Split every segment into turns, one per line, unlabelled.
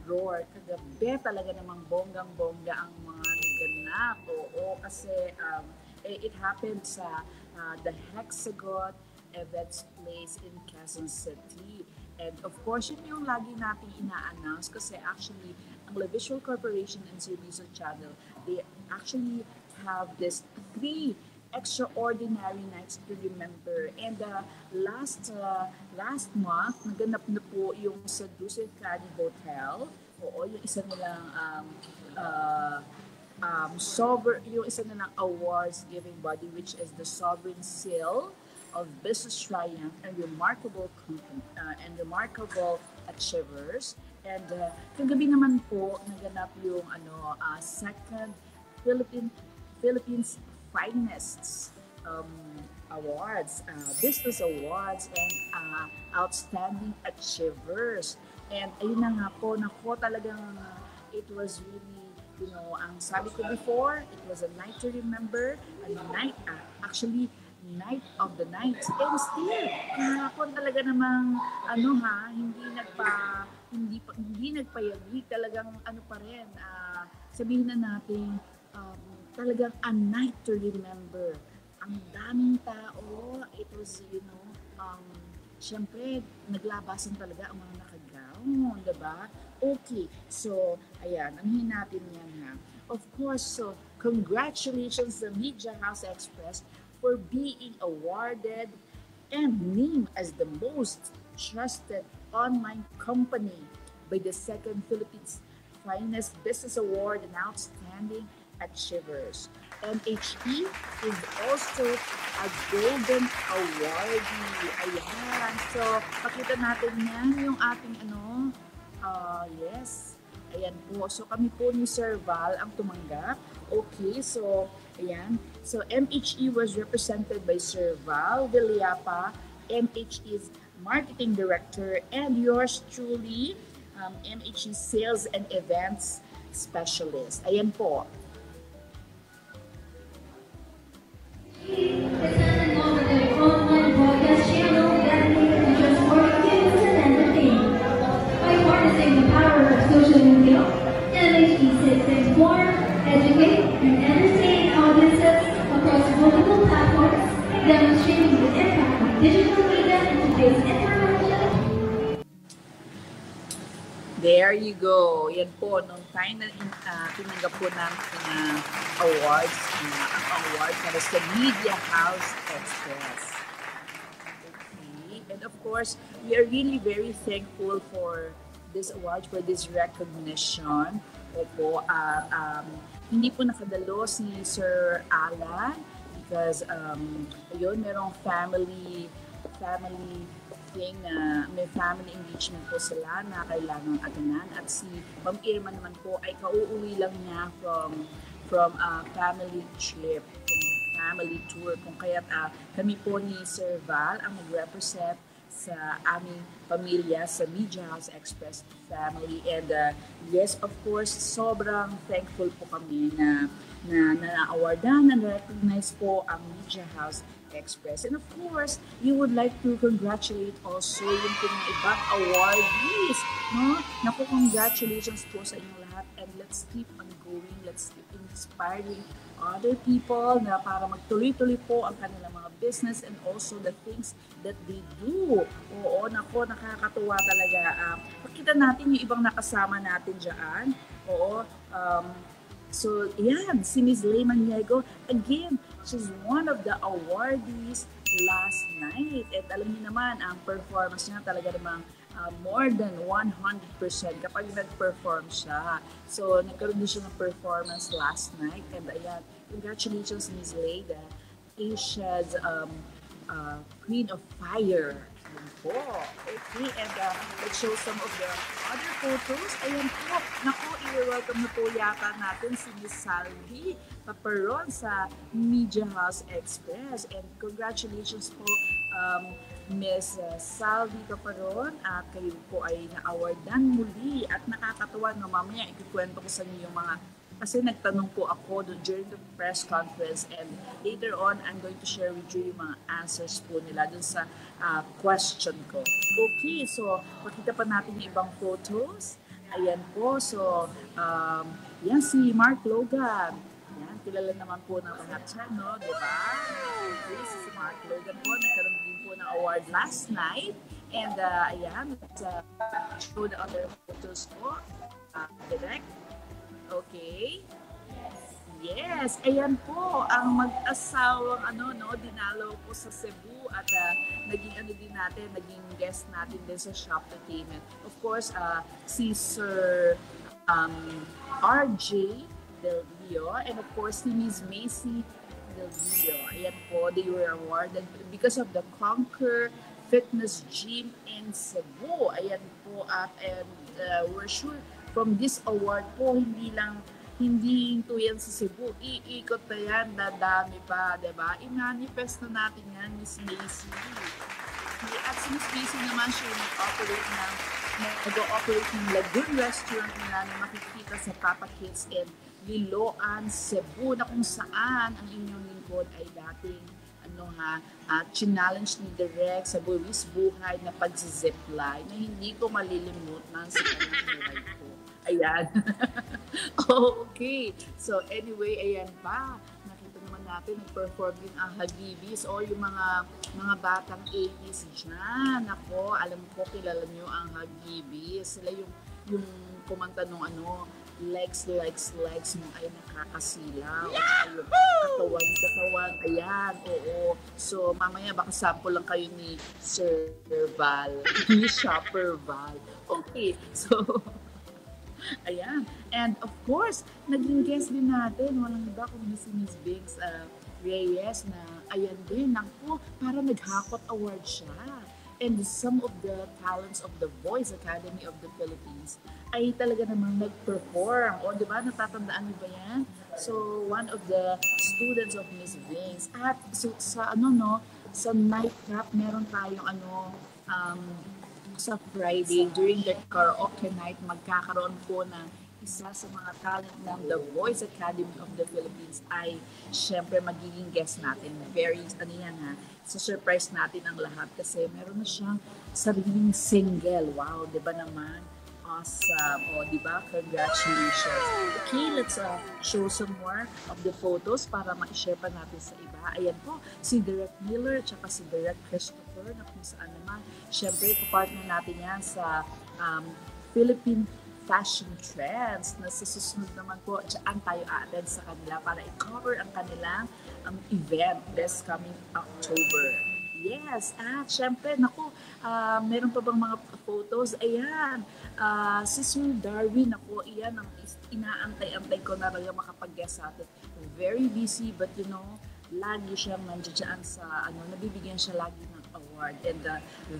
Roar. Kagabi talaga namang bonggang-bongga ang mga naganap. Oo, kasi it happened sa the Hexagon Events Place in Quezon City. And of course, yun yung lagi nating ina-announce kasi actually, ang La Visual Corporation and Servicio Channel, they actually have this 3 extraordinary nights to remember. And last month, naganap na po yung sa Dusit Cali Hotel. Oo, yung isa nilang yung isa nilang awards giving body, which is the Sovereign Seal of Business Triumph and Remarkable Achievers. And kagabi naman po naganap yung second Philippines Finest Awards, Business Awards, and Outstanding Achievers. And ayun na nga po, nako talagang it was really, ang sabi ko before, it was a night to remember, actually, night of the nights. And still, kahapon talaga namang, hindi nagpayagi, talagang pa rin, sabihin na natin, talagang a night to remember. Ang daming tao, it was, syempre, naglabasan talaga ang mga nakagaon, diba? Okay, so, ayan, anuhin natin yan ha. Of course, so, congratulations the Media House Express for being awarded and named as the most trusted online company by the Second Philippines Finest Business Award and Outstanding Achievers. MHE is also a Golden Awardee. Ayan. So, pakita natin yan yung ating yes. Ayan po. So, kami po ni Sir Val ang tumanggap. Okay. So, ayan. So, MHE was represented by Sir Val Villapa, MHE's Marketing Director, and yours truly, MHE Sales and Events Specialist. Ayan po.
Presented over the online broadcast channel dedicated to just organs and entertainment. By harnessing the power of social media, MHE seeks to inform, educate, and entertain audiences across multiple platforms, demonstrating the impact of digital media in today's information.
There you go. Yan po, nung time na tinanggap po natin awards, ang award para sa Media House Express. Okay. And of course, we are really very thankful for this award, for this recognition. Opo, hindi po nakadalo si Sir Alan because ayun, merong family thing na may family engagement po sila na kailangang aganan, at si Ma'am Irma naman po ay kauuwi lang niya from a family trip, family tour, kung kaya't kami po ni Sir Val ang nag-represent sa aming pamilya sa Media House Express family. And yes, of course, sobrang thankful po kami na na-awardan and recognize po ang Media House Express. And of course, we would like to congratulate also yung mga ibang awardees. No? Naku, congratulations po sa inyong lahat, and let's keep on going. Let's keep inspiring other people na para magtuloy-tuloy po ang kanilang mga business and also the things that they do. Oo, naku, nakakatuwa talaga. Pakita natin yung ibang nakasama natin dyan. Oo, so, yan, si Ms. Lay Maniego, again, she's one of the awardees last night. At alam niyo naman, ang performance niya talaga namang more than 100% kapag nag-perform siya. So, nagkaroon din siya ng performance last night. And ayan, congratulations, Ms. Lay, the Asia's Queen of Fire. Ayan po. Okay, and let's show some of the other photos. Ayan po. Naku, i-welcome na po yata natin si Miss Salvi Paparon sa Media House Express. And congratulations po, Miss Salvi Paparon. At kayo po ay na-awardan muli. At nakakatawa no, mamaya ikukwento ko sa inyo yung mga, kasi nagtanong po ako during the press conference, and later on, I'm going to share with you yung mga answers po nila dun sa question ko. Okay, so pakita pa natin yung ibang photos. Ayan po, so, yan si Mark Logan. Yan, kilala naman po ng lahat siya, no? Di ba? Okay, si Mark Logan po, nagkaroon din po ng award last night. And ayan, let's show the other photos po. Direct. Okay. Yes, ayan po ang mag-asawang dinalaw po sa Cebu at naging din natin, naging guest natin din sa Shop Entertainment. Of course, si Sir RJ Del Rio and of course si Miss Macy Del Rio. Ayan po, they were awarded because of the Conquer Fitness Gym in Cebu. Ayan po and we're sure from this award po, hindi ito yan sa Cebu. Iikot na yan, dadami pa, diba? I-manifest na natin yan, Miss Macy. At si Miss Macy naman siya nag-ooperate ng Lagoon Restaurant nila na makikita sa Papa Kids in Liloan, Cebu, na kung saan ang inyong lingkod ay dating challenge ni Direk sa buwis buhay na pag-zipline na hindi ko malilimutan sa kanyang buhay ko. Ayan. Okay. So anyway, ayan pa. Nakita naman natin, nag-perform din ang Hagibis o yung mga batang 80s dyan. Ako, alam ko, kilala niyo ang Hagibis. Sila yung kumanta nung legs mo ay nakakasilaw. Katawan. Ayan, oo. So, mamaya baka sample lang kayo ni Sir Val, ni Shopper Val. Okay, so, ayan. And of course, naging guest din natin, walang iba kung si Miss Biggs Reyes na, ayan din, naku, para naghakot award siya. And some of the talents of the Voice Academy of the Philippines ay talaga namang nag-perform. O, di ba? Natatandaan niyo ba yan? So, one of the students of Miss Biggs. At so, sa nightcap, meron tayong sa Friday, during the karaoke night, magkakaroon po ng isa sa mga talent ng The Voice Academy of the Philippines ay syempre magiging guest natin. Very, surprise natin ang lahat kasi meron na siyang sariling single. Wow, di ba naman? Awesome. O, di ba? Congratulations. Okay, let's show some more of the photos para ma-share pa natin sa iba. Ayan po, si Direk Miller tsaka si Direk Christopher na kung saan naman. Syempre, kapartner natin yan sa Philippine fashion trends na sa susunod naman po, dyan tayo attend sa kanila para i-cover ang kanilang event this coming October. Yes, at syempre, naku, meron pa bang mga photos? Ayan, si Sir Darwin, naku, iyan ang inaantay-antay ko na rin makapag-guest sa atin. Very busy, but lagi siyang nandiyan sa, nabibigyan siya lagi ng award. And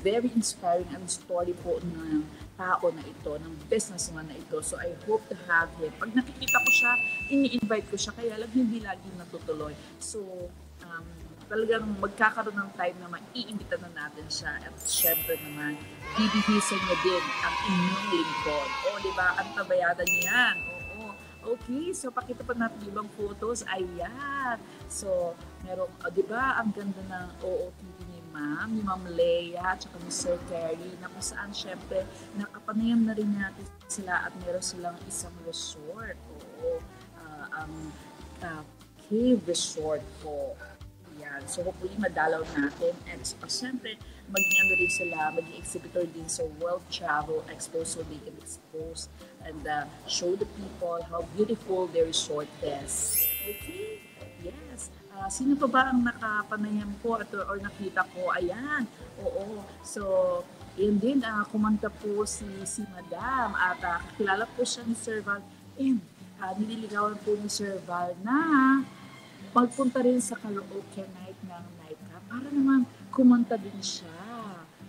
very inspiring ang story po ng tao na ito, ng businessman na ito. So I hope to have him. Pag nakikita ko siya, ini-invite ko siya, kaya lang hindi lagi natutuloy. So, talagang magkakaroon ng time na maiimbita na natin siya. At syempre naman, bibihisan niya din ang inyong lingkod. O, di ba? Ang tabayadan niya yan. Oo. Okay, so pakita pa natin ibang photos. Ayan. So, meron, di ba, ang ganda ng OOTD ni Ma'am Leia, at ni Sir Terry, na kung saan syempre nakapanayam na rin natin sila at meron silang isang resort. Oo. Ang Cave Resort po. Yan. So, hopefully, madalaw natin. And syempre, maging sila, maging exhibitor din sa World Travel Expo so they can expose and show the people how beautiful their resort is. Okay? Yes. Sino pa ba ang nakapanayam ko or nakita ko? Ayan. Oo. So, yun din, kumanta po si Madam at kakilala po siya ni Sir Val. And nililigawan po ni Sir Val na magpunta rin sa karaoke night ng nightcap para naman kumanta din siya.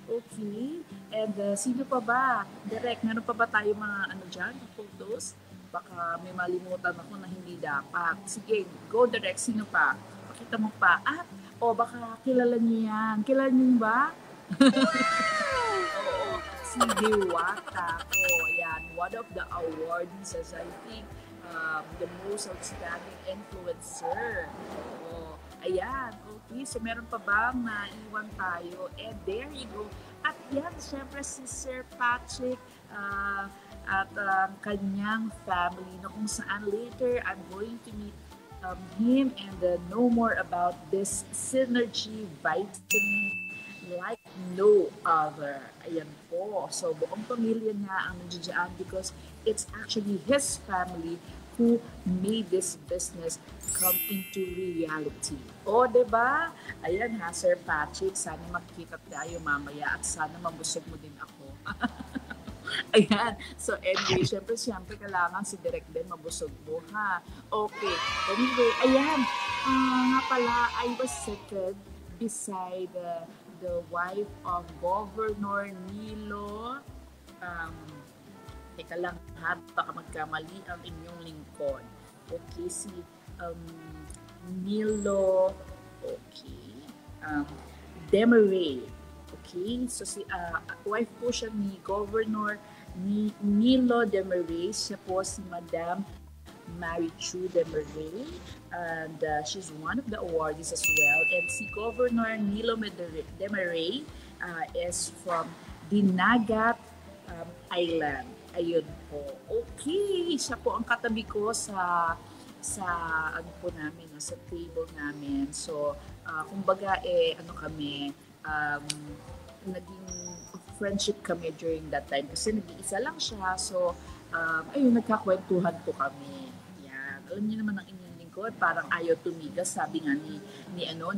Okay? And sino pa ba? Direct, meron pa ba tayo mga dyan, photos? Baka may malimutan ako na hindi dapat. Sige, go direct. Sino pa? Pakita mo pa. Baka kilala niyo yan. Kilala niyo ba? Oo, si Diwata. Yan. One of the awardees as I think the most outstanding influencer. Ayan. Okay. So, meron pa bang naiwan tayo? And there you go. At yan, syempre si Sir Patrick at kanyang family na kung saan later I'm going to meet him and know more about this synergy vitamin like no other. Ayan po. So, buong pamilya niya ang nandiyan because it's actually his family who made this business come into reality. O, diba? Ayan ha, Sir Patrick, sana makikita tayo mamaya at sana mabusog mo din ako. Ayan. So anyway, syempre kailangan si Direk din mabusog mo, ha? Okay. Anyway, ayan. Nga pala, I was seated beside the wife of Governor Nilo. Teka lang ha, baka magkamali ang inyong lingkod. Okay, si Nilo, okay, Demaray. Okay, so si wife po siya ni Governor Nilo Demaray. Siya po si Madam Marichu Demaray, and she's one of the awardees as well. And si Governor Nilo Demaray is from Dinagat Island. Ayun po. Okay, siya po ang katabi ko sa ano po namin, sa table namin. So, kumbaga ano kami, naging friendship kami during that time kasi nag-iisa lang siya. So, ayun, nagkakwentuhan po kami. Yan. Alam niyo naman ang inyong lingkod, parang ayaw tumigas, sabi nga ni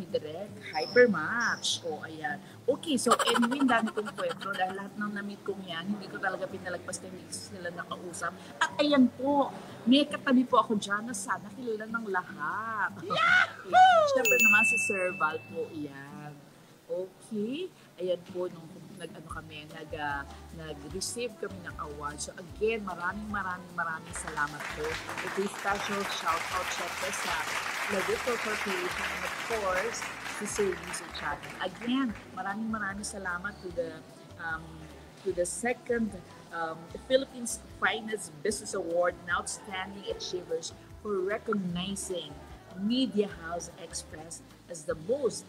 Direk, hypermatch. O, ayan. Okay, so anyway, dami kong kwento dahil lahat ng na-meet kong yan, hindi ko talaga pinalagpas na hindi sila nakausap. At ayan po, may katabi po ako dyan na sana kilala ng lahat. Yahoo! Siyempre naman si Sir Val po, yan. Okay, ayan po, nung nag-receive kami ng award. So again, maraming salamat po. Ito is special shout out syempre sa Laguto Corporation and of course, si Sir Rizzo Channel. Again, maraming salamat to the second Philippines Finest Business Award and Outstanding Achievers for recognizing Media House Express as the most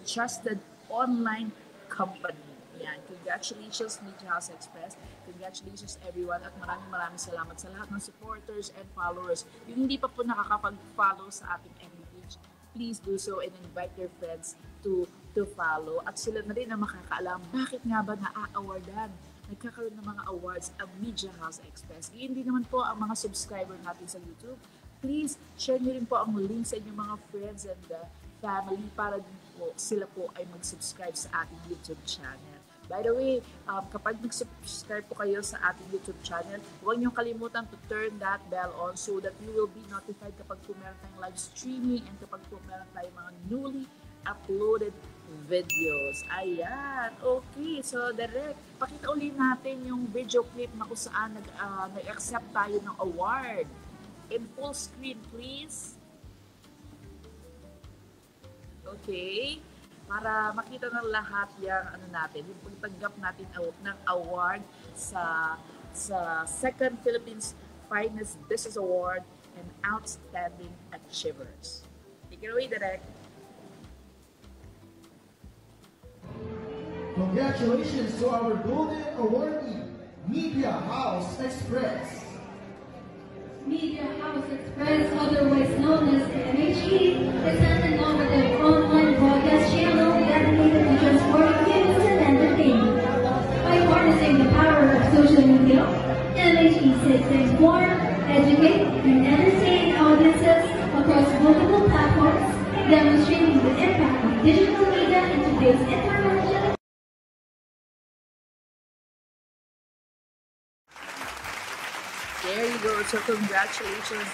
trusted online company. Yan. Congratulations, Media House Express. Congratulations, everyone. At maraming salamat sa lahat ng supporters and followers. Yung hindi pa po nakakapag-follow sa ating FB page, please do so and invite your friends to follow. At sila na rin ang makakaalam bakit nga ba na-awardan, nagkakaroon ng mga awards ang Media House Express. Hindi naman po ang mga subscriber natin sa YouTube. Please, share nyo rin po ang link sa inyong mga friends and family para din po sila po ay mag-subscribe sa ating YouTube channel. By the way, kapag nag-subscribe po kayo sa ating YouTube channel, huwag niyong kalimutan to turn that bell on so that you will be notified kapag po meron tayong live streaming and kapag po meron tayong mga newly uploaded videos. Ayan. Okay. So, Direk, pakita ulit natin yung video clip na kung saan nag-accept tayo ng award. In full screen, please. Okay. Para makita ng lahat yung natin, yung pagtanggap natin ng award sa Second Philippines Finest Business Award and Outstanding Achievers. Take it away, Direk.
Congratulations to our Golden Awardee, Media House Express.
Media House Express, otherwise known as MHE, is an innovative online broadcast channel dedicated to transforming news and entertainment. By harnessing the power of social media, MHE seeks to inform, educate, and entertain audiences across multiple platforms, demonstrating the impact of digital media in today's information.
There you go. So congratulations.